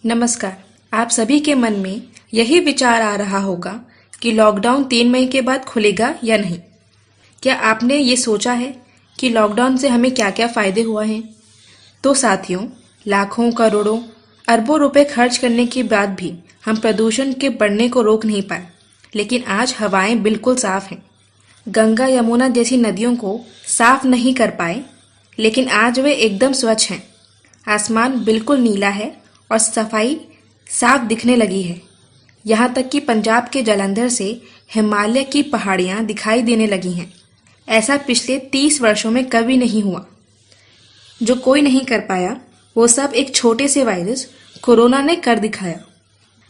नमस्कार। आप सभी के मन में यही विचार आ रहा होगा कि लॉकडाउन 3 मई के बाद खुलेगा या नहीं। क्या आपने ये सोचा है कि लॉकडाउन से हमें क्या क्या फायदे हुआ हैं? तो साथियों, लाखों करोड़ों अरबों रुपए खर्च करने के बाद भी हम प्रदूषण के बढ़ने को रोक नहीं पाए, लेकिन आज हवाएं बिल्कुल साफ हैं। गंगा यमुना जैसी नदियों को साफ नहीं कर पाए, लेकिन आज वे एकदम स्वच्छ हैं। आसमान बिल्कुल नीला है और सफाई साफ दिखने लगी है। यहाँ तक कि पंजाब के जालंधर से हिमालय की पहाड़ियाँ दिखाई देने लगी हैं। ऐसा पिछले 30 वर्षों में कभी नहीं हुआ। जो कोई नहीं कर पाया, वो सब एक छोटे से वायरस कोरोना ने कर दिखाया।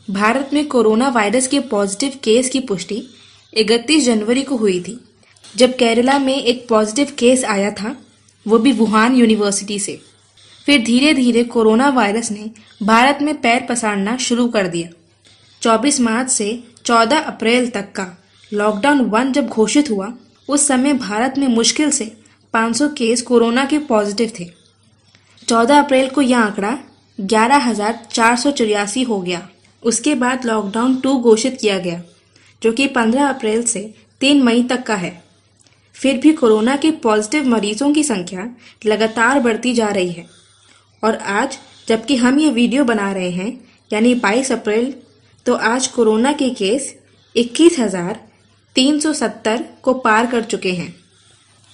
भारत में कोरोना वायरस के पॉजिटिव केस की पुष्टि 31 जनवरी को हुई थी, जब केरला में एक पॉजिटिव केस आया था, वो भी वुहान यूनिवर्सिटी से। फिर धीरे धीरे कोरोना वायरस ने भारत में पैर पसारना शुरू कर दिया। 24 मार्च से 14 अप्रैल तक का लॉकडाउन 1 जब घोषित हुआ, उस समय भारत में मुश्किल से 500 केस कोरोना के पॉजिटिव थे। 14 अप्रैल को यह आंकड़ा 11,484 हो गया। उसके बाद लॉकडाउन 2 घोषित किया गया, जो कि 15 अप्रैल से 3 मई तक का है। फिर भी कोरोना के पॉजिटिव मरीजों की संख्या लगातार बढ़ती जा रही है और आज जबकि हम ये वीडियो बना रहे हैं, यानी 22 अप्रैल, तो आज कोरोना के केस 21,370 को पार कर चुके हैं।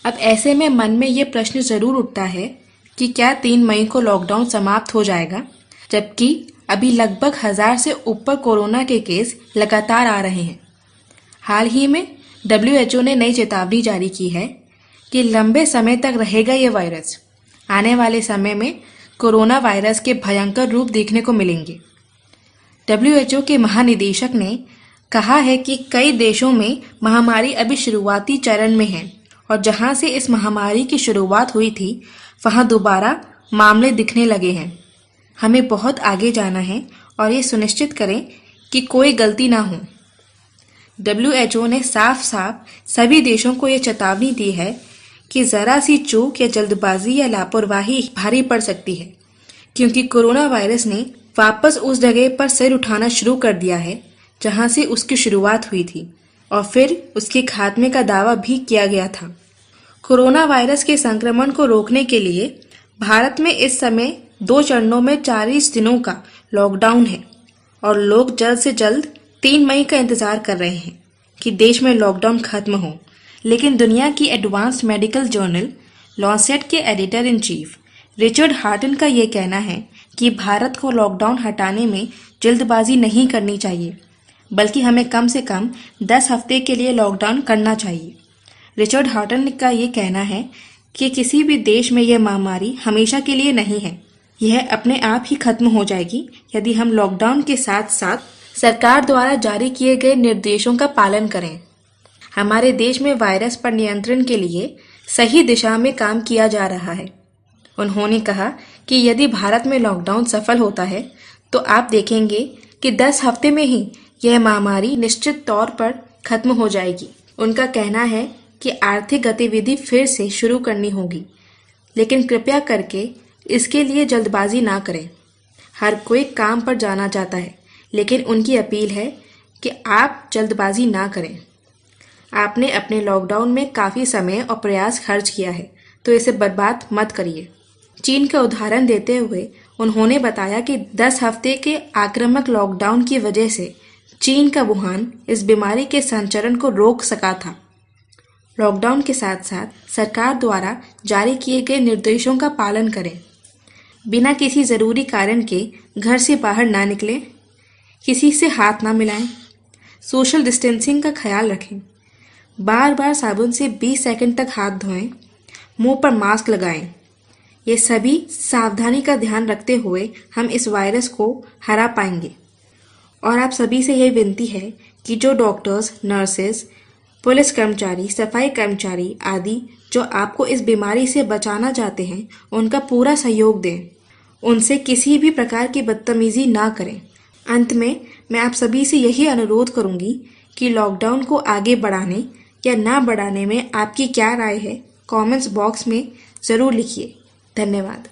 अब ऐसे में मन में ये प्रश्न जरूर उठता है कि क्या 3 मई को लॉकडाउन समाप्त हो जाएगा, जबकि अभी लगभग 1000 से ऊपर कोरोना के केस लगातार आ रहे हैं। हाल ही में WHO ने नई चेतावनी जारी की है कि लंबे समय तक रहेगा ये वायरस। आने वाले समय में कोरोना वायरस के भयंकर रूप देखने को मिलेंगे। WHO के महानिदेशक ने कहा है कि कई देशों में महामारी अभी शुरुआती चरण में है और जहां से इस महामारी की शुरुआत हुई थी, वहां दोबारा मामले दिखने लगे हैं। हमें बहुत आगे जाना है और ये सुनिश्चित करें कि कोई गलती ना हो। WHO ने साफ साफ सभी देशों को ये चेतावनी दी है कि जरा सी चूक या जल्दबाजी या लापरवाही भारी पड़ सकती है, क्योंकि कोरोना वायरस ने वापस उस जगह पर सिर उठाना शुरू कर दिया है जहां से उसकी शुरुआत हुई थी और फिर उसके खात्मे का दावा भी किया गया था। कोरोना वायरस के संक्रमण को रोकने के लिए भारत में इस समय 2 चरणों में 40 दिनों का लॉकडाउन है और लोग जल्द से जल्द 3 मई का इंतजार कर रहे हैं कि देश में लॉकडाउन खत्म हो। लेकिन दुनिया की एडवांस्ड मेडिकल जर्नल लॉन्सेट के editor in chief Richard Horton का ये कहना है कि भारत को लॉकडाउन हटाने में जल्दबाजी नहीं करनी चाहिए, बल्कि हमें कम से कम 10 हफ्ते के लिए लॉकडाउन करना चाहिए। रिचर्ड हार्टन का ये कहना है कि किसी भी देश में यह महामारी हमेशा के लिए नहीं है। यह अपने आप ही खत्म हो जाएगी यदि हम लॉकडाउन के साथ साथ सरकार द्वारा जारी किए गए निर्देशों का पालन करें। हमारे देश में वायरस पर नियंत्रण के लिए सही दिशा में काम किया जा रहा है। उन्होंने कहा कि यदि भारत में लॉकडाउन सफल होता है, तो आप देखेंगे कि 10 हफ्ते में ही यह महामारी निश्चित तौर पर खत्म हो जाएगी। उनका कहना है कि आर्थिक गतिविधि फिर से शुरू करनी होगी, लेकिन कृपया करके इसके लिए जल्दबाजी ना करें। हर कोई काम पर जाना चाहता है, लेकिन उनकी अपील है कि आप जल्दबाजी ना करें। आपने अपने लॉकडाउन में काफ़ी समय और प्रयास खर्च किया है, तो इसे बर्बाद मत करिए। चीन का उदाहरण देते हुए उन्होंने बताया कि 10 हफ्ते के आक्रामक लॉकडाउन की वजह से चीन का वुहान इस बीमारी के संचरण को रोक सका था। लॉकडाउन के साथ साथ सरकार द्वारा जारी किए गए निर्देशों का पालन करें। बिना किसी ज़रूरी कारण के घर से बाहर ना निकलें, किसी से हाथ ना मिलाएं, सोशल डिस्टेंसिंग का ख्याल रखें, बार बार साबुन से 20 सेकंड तक हाथ धोएं, मुंह पर मास्क लगाएं। ये सभी सावधानी का ध्यान रखते हुए हम इस वायरस को हरा पाएंगे। और आप सभी से यह विनती है कि जो डॉक्टर्स, नर्सेस, पुलिस कर्मचारी, सफाई कर्मचारी आदि जो आपको इस बीमारी से बचाना चाहते हैं, उनका पूरा सहयोग दें। उनसे किसी भी प्रकार की बदतमीजी ना करें। अंत में मैं आप सभी से यही अनुरोध करूंगी कि लॉकडाउन को आगे बढ़ाने या ना बढ़ाने में आपकी क्या राय है, कमेंट्स बॉक्स में ज़रूर लिखिए। धन्यवाद।